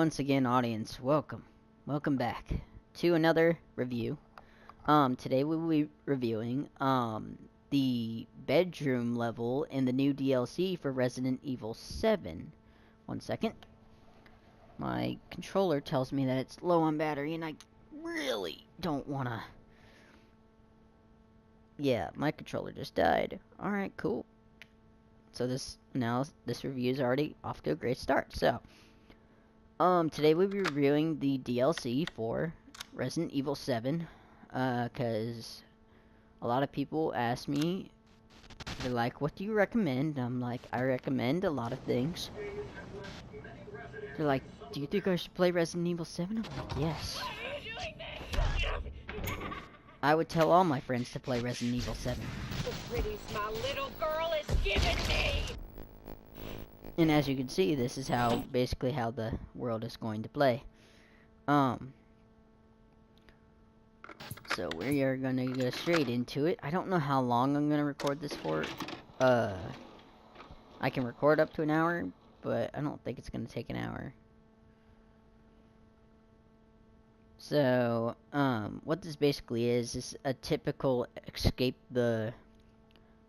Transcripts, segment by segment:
once again, audience, welcome back to another review. Today we will be reviewing the bedroom level in the new DLC for Resident Evil 7. One second. My controller tells me that it's low on battery, and I really don't wanna. Yeah, my controller just died. All right, cool. So this review is already off to a great start. So. Today we'll be reviewing the DLC for Resident Evil 7, cause a lot of people ask me, they're like, what do you recommend? I'm like, I recommend a lot of things. They're like, do you think I should play Resident Evil 7? I'm like, yes. I would tell all my friends to play Resident Evil 7. The pretties my little girl is giving me! And as you can see, this is basically how the world is going to play. So we are gonna go straight into it. I don't know how long I'm gonna record this for. I can record up to an hour, but I don't think it's gonna take an hour. So, what this basically is a typical escape the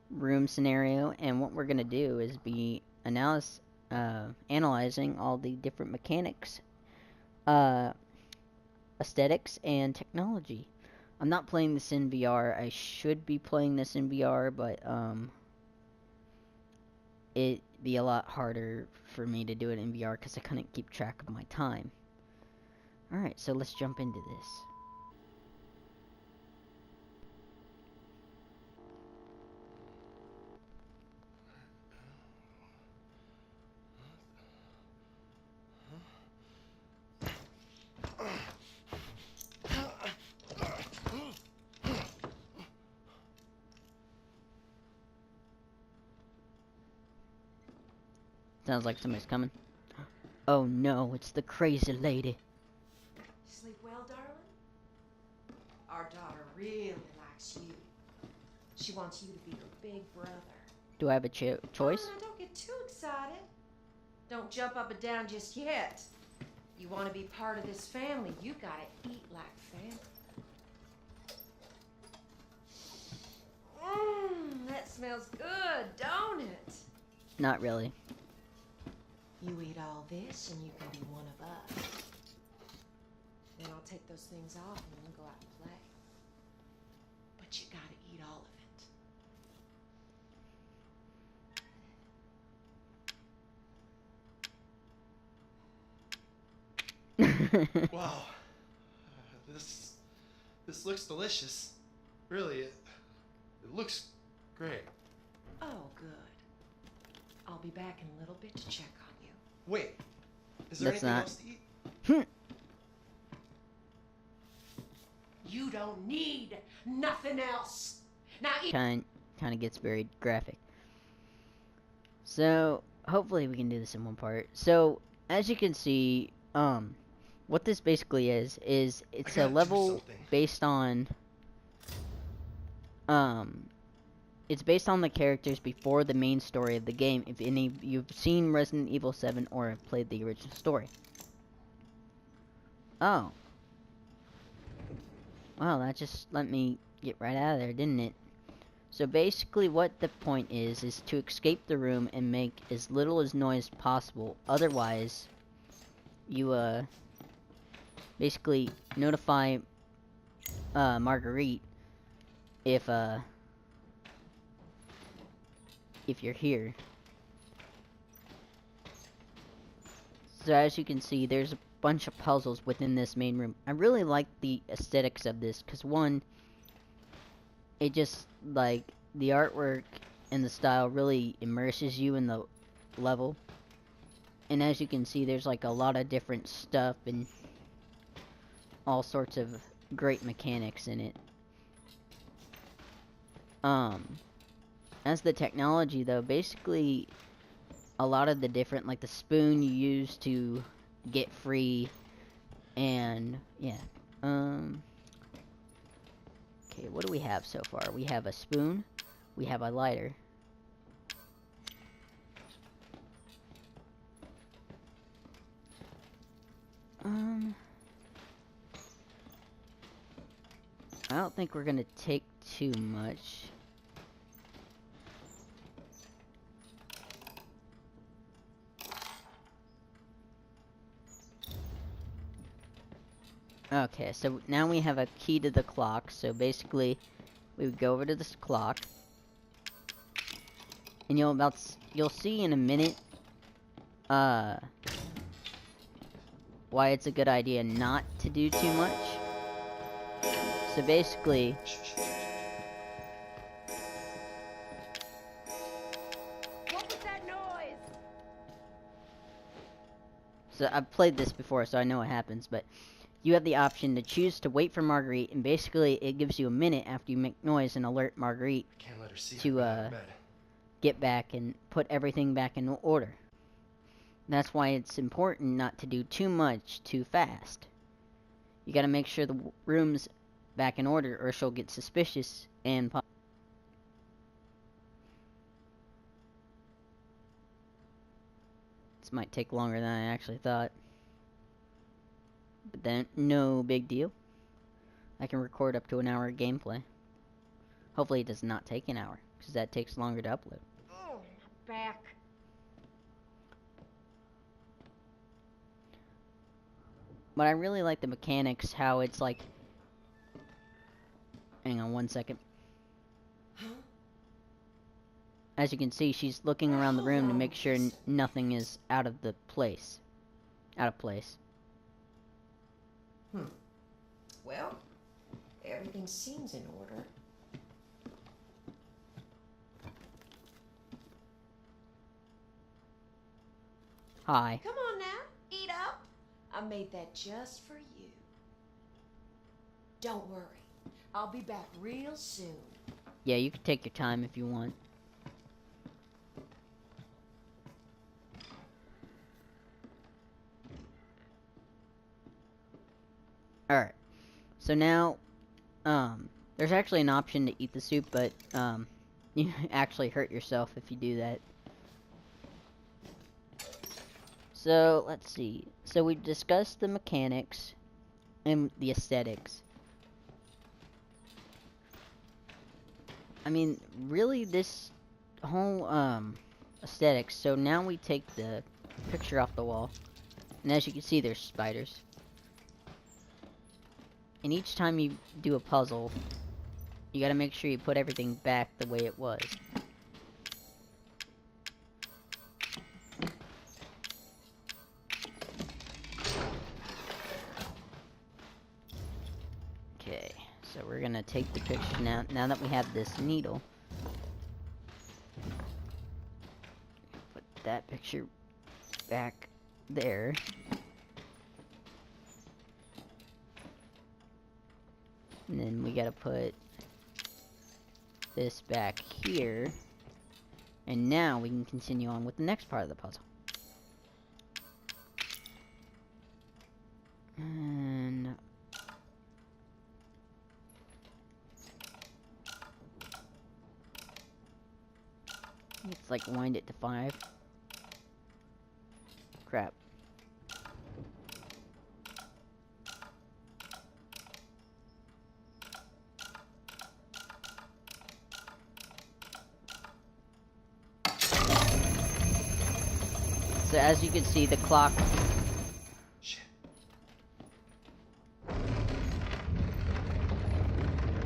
room scenario, and what we're gonna do is be analyzing all the different mechanics, aesthetics, and technology. I'm not playing this in VR. I should be playing this in VR, but it'd be a lot harder for me to do it in VR because I couldn't keep track of my time. Alright, so let's jump into this. Sounds like somebody's coming. Oh no, it's the crazy lady. Sleep well, darling? Our daughter really likes you. She wants you to be her big brother. Do I have a choice? Oh, now don't get too excited. Don't jump up and down just yet. You want to be part of this family, you gotta eat like family. That smells good, don't it? Not really. You eat all this and you can be one of us. Then I'll take those things off and we'll go out and play. But you gotta eat all of it. Wow, this looks delicious. Really, it looks great. Oh, good. I'll be back in a little bit to check on you. Wait, is there That's anything not- else to eat? You don't need nothing else. Now eat. Kind of gets very graphic. So hopefully we can do this in one part. So as you can see, what this basically is it's a gotta do level something. based on it's based on the characters before the main story of the game. If any of you've seen Resident Evil 7 or have played the original story. Oh. Wow, that just let me get right out of there, didn't it? So basically what the point is to escape the room and make as little as noise possible. Otherwise, you, basically notify, Marguerite if you're here. So as you can see, there's a bunch of puzzles within this main room. I really like the aesthetics of this, because one, it just, like, the artwork and the style really immerses you in the level. And as you can see, there's like a lot of different stuff and all sorts of great mechanics in it. As the technology though, basically a lot of the different, like the spoon you use to get free, and yeah. Okay, what do we have so far? We have a spoon, we have a lighter. I don't think we're gonna take too much. Okay, so now we have a key to the clock, so basically, we would go over to this clock, and you'll see in a minute, why it's a good idea not to do too much. So basically, What was that noise? so I've played this before, so I know what happens, but you have the option to choose to wait for Marguerite, and basically it gives you a minute after you make noise and alert Marguerite Can't let her see to, I'm out of bed. get back and put everything back in order. That's why it's important not to do too much too fast. You gotta make sure the room's back in order, or she'll get suspicious and this might take longer than I actually thought. But then, no big deal. I can record up to an hour of gameplay. Hopefully it does not take an hour, because that takes longer to upload. Oh, my back. But I really like the mechanics, how it's like... Hang on one second. Huh? As you can see, she's looking around the room to make sure nothing is out of place. Well, everything seems in order. Hi. Come on now, eat up. I made that just for you. Don't worry, I'll be back real soon. Yeah, you can take your time if you want. Alright. So now, there's actually an option to eat the soup, but, you actually hurt yourself if you do that. So, let's see. So we discussed the mechanics and the aesthetics. I mean, really, this whole, aesthetics. So now we take the picture off the wall. And as you can see, there's spiders. And each time you do a puzzle, you gotta make sure you put everything back the way it was. Okay, so we're gonna take the picture now that we have this needle. Put that picture back there. And then we gotta put this back here. And now we can continue on with the next part of the puzzle. And... let's like wind it to 5. Crap. So as you can see, the clock... Shit.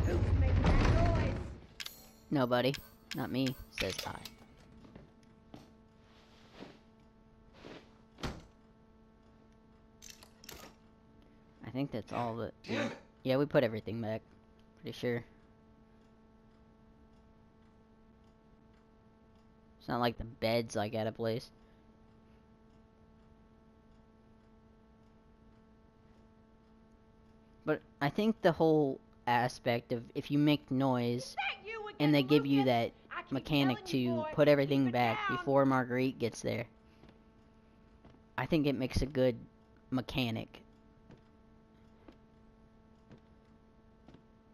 Who's making that noise? Nobody, not me, says I. I think that's all that... Damn it. Yeah, we put everything back. Pretty sure. It's not like the bed's like out of place. But I think the whole aspect of if you make noise That you again, and they give you Lucas? that I keep mechanic telling you, to boy, put everything keep it back down. before Marguerite gets there, I think it makes a good mechanic.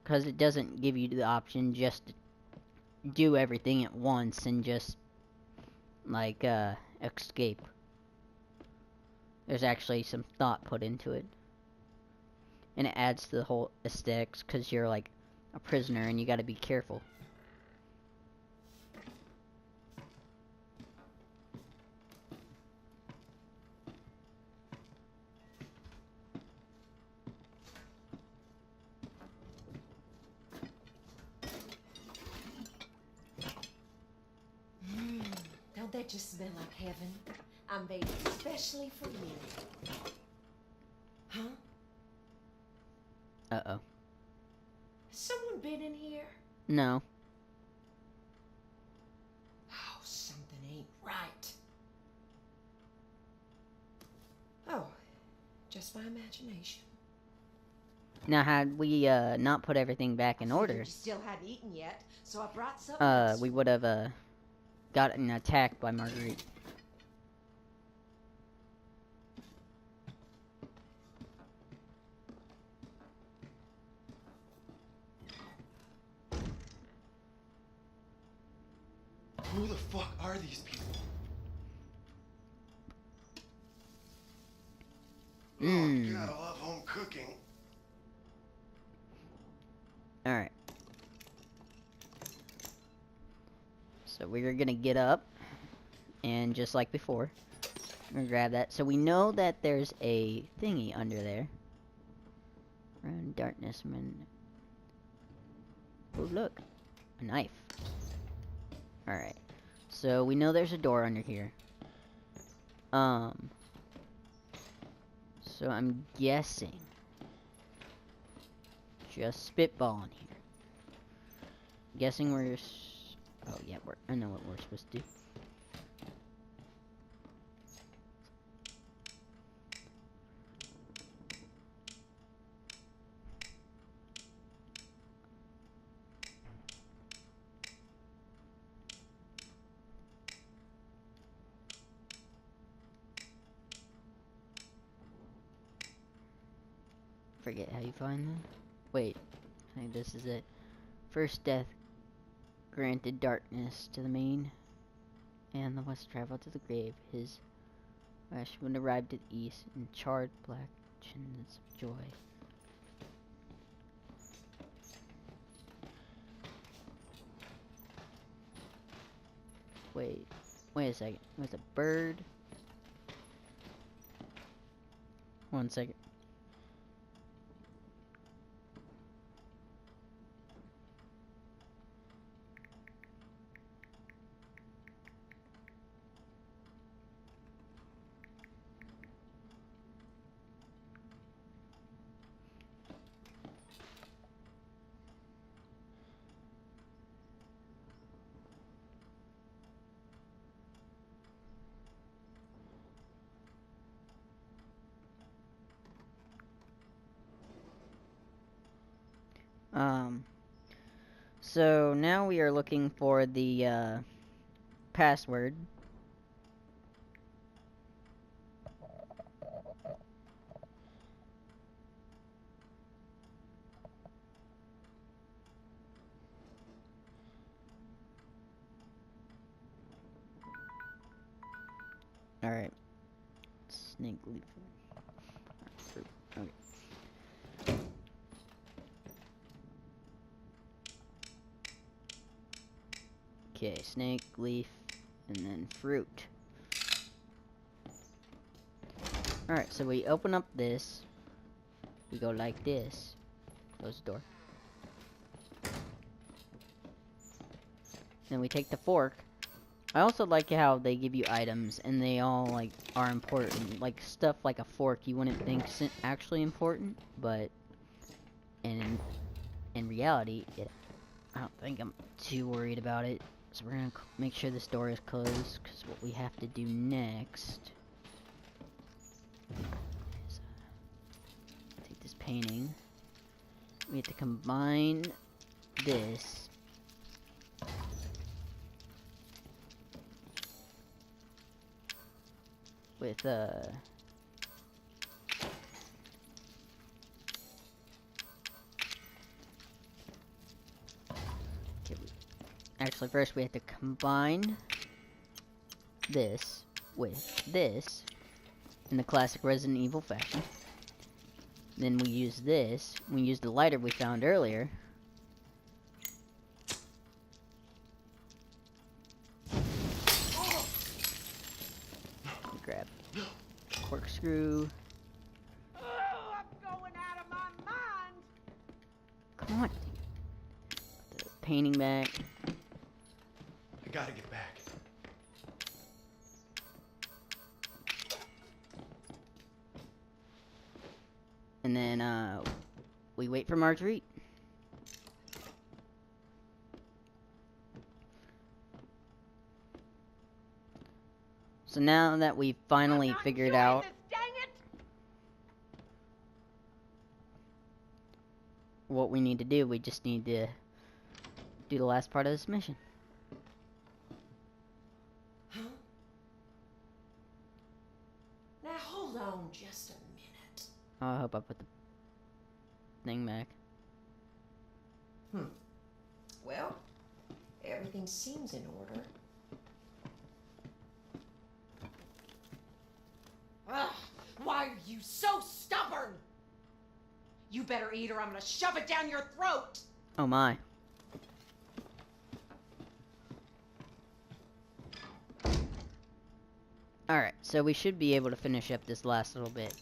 Because it doesn't give you the option just to do everything at once and just, like, escape. There's actually some thought put into it. And it adds to the whole aesthetics, because you're like a prisoner and you gotta be careful. Don't that just smell like heaven? I made it especially for you. Huh? Uh-oh. Has someone been in here? No. Oh, something ain't right. Oh, just my imagination. Now, had we not put everything back in I figured order, you still hadn't eaten yet, so I brought something else. we would have gotten attacked by Marguerite. Who the fuck are these people? Oh, God, I love home cooking. Alright. So we're gonna get up, and just like before, we're gonna grab that. So we know that there's a thingy under there. Run darkness, man. Oh, look. A knife. Alright. So we know there's a door under here. So I'm guessing. Just spitballing here. Guessing we're... Oh, yeah, I know what we're supposed to do. Forget how you find them. Wait, I think this is it. First death granted darkness to the main, and the west traveled to the grave. His Ashman arrived at the east in charred black chins of joy. Wait a second. There's a bird. One second. So now we are looking for the password. Alright. Snake leaf. Fruit. Okay. Okay, snake, leaf, and then fruit. Alright, so we open up this. We go like this. Close the door. Then we take the fork. I also like how they give you items and they all like are important. Like stuff like a fork you wouldn't think is actually important, but in reality, I don't think I'm too worried about it. So we're gonna make sure this door is closed, because what we have to do next is take this painting. We have to combine this with actually, first we have to combine this with this. in the classic Resident Evil fashion. Then we use this. We use the lighter we found earlier. Grab corkscrew. Oh, I'm going out of my mind. Come on. The painting back. I gotta get back. And then, we wait for Marguerite. So now that we've finally I'm not figured doing out this, dang it. what we need to do, we just need to do the last part of this mission. Huh? Now hold on just a minute. Oh, I hope I put the thing back. Well, everything seems in order. Ugh, why are you so stubborn? You better eat or I'm gonna shove it down your throat. Oh my. Alright, so we should be able to finish up this last little bit.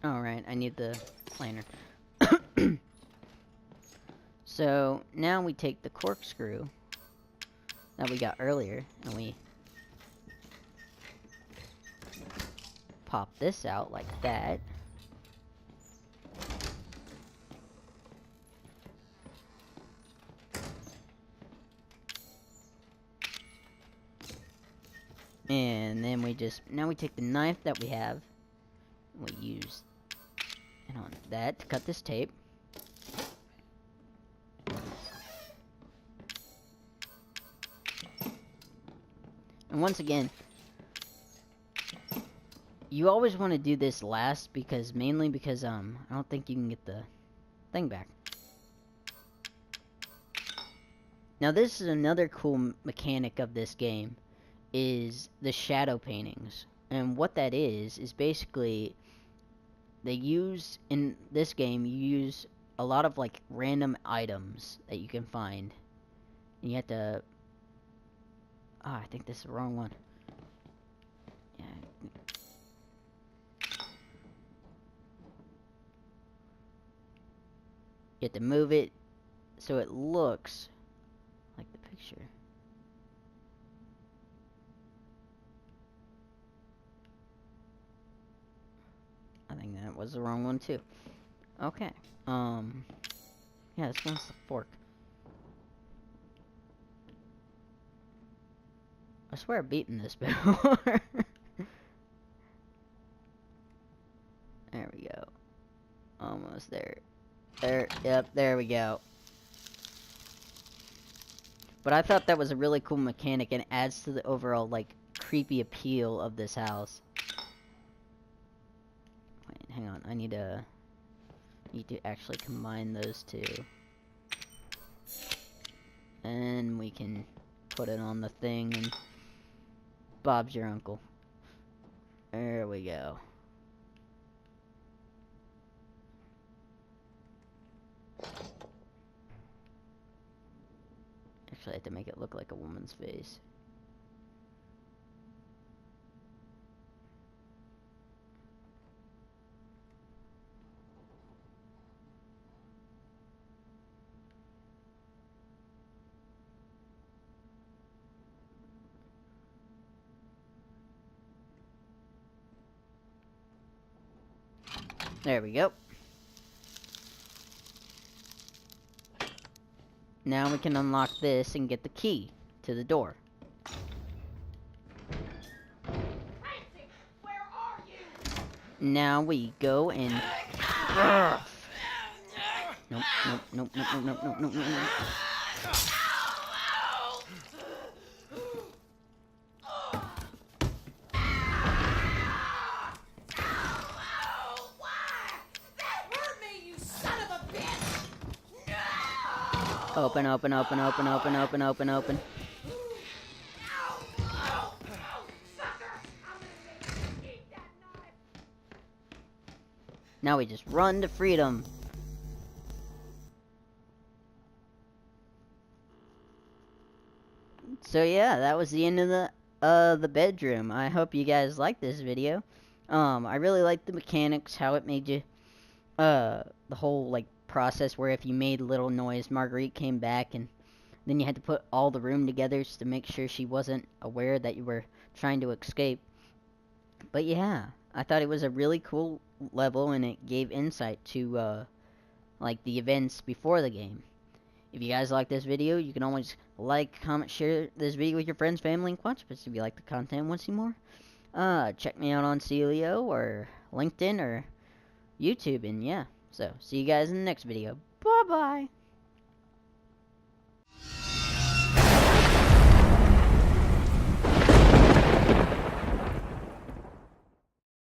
Alright, I need the planner. So, now we take the corkscrew that we got earlier, and we pop this out like that. And then we just, now we take the knife that we have, and we use it on that to cut this tape. And once again, you always want to do this last because, mainly because, I don't think you can get the thing back. Now this is another cool mechanic of this game, is the shadow paintings. And what that is basically, they use, in this game, you use a lot of, like, random items that you can find. And you have to, I think this is the wrong one. Yeah. You have to move it so it looks like the picture. I think that was the wrong one too. Okay. Yeah, this one's the fork. I swear I've beaten this before. There we go. Almost there. There, yep, there we go. But I thought that was a really cool mechanic and adds to the overall, like, creepy appeal of this house. Wait, hang on, I need to actually combine those two. And we can put it on the thing and Bob's your uncle. There we go. Actually, I have to make it look like a woman's face. There we go. Now we can unlock this and get the key to the door. Francie, where are you? Now we go and... Nope, nope, nope, nope, nope, nope, nope, nope, nope. Open, open, open, open, open, open, open, open. Now we just run to freedom. So yeah, that was the end of the bedroom. I hope you guys liked this video. I really liked the mechanics, how it made you the whole like process where if you made a little noise, Marguerite came back, and then you had to put all the room together just to make sure she wasn't aware that you were trying to escape. But yeah, I thought it was a really cool level, and it gave insight to like the events before the game. If you guys like this video, you can always like, comment, share this video with your friends, family, and quadrupeds. If you like the content, want to see more, check me out on Celio or LinkedIn or YouTube, and yeah. So, see you guys in the next video. Bye-bye!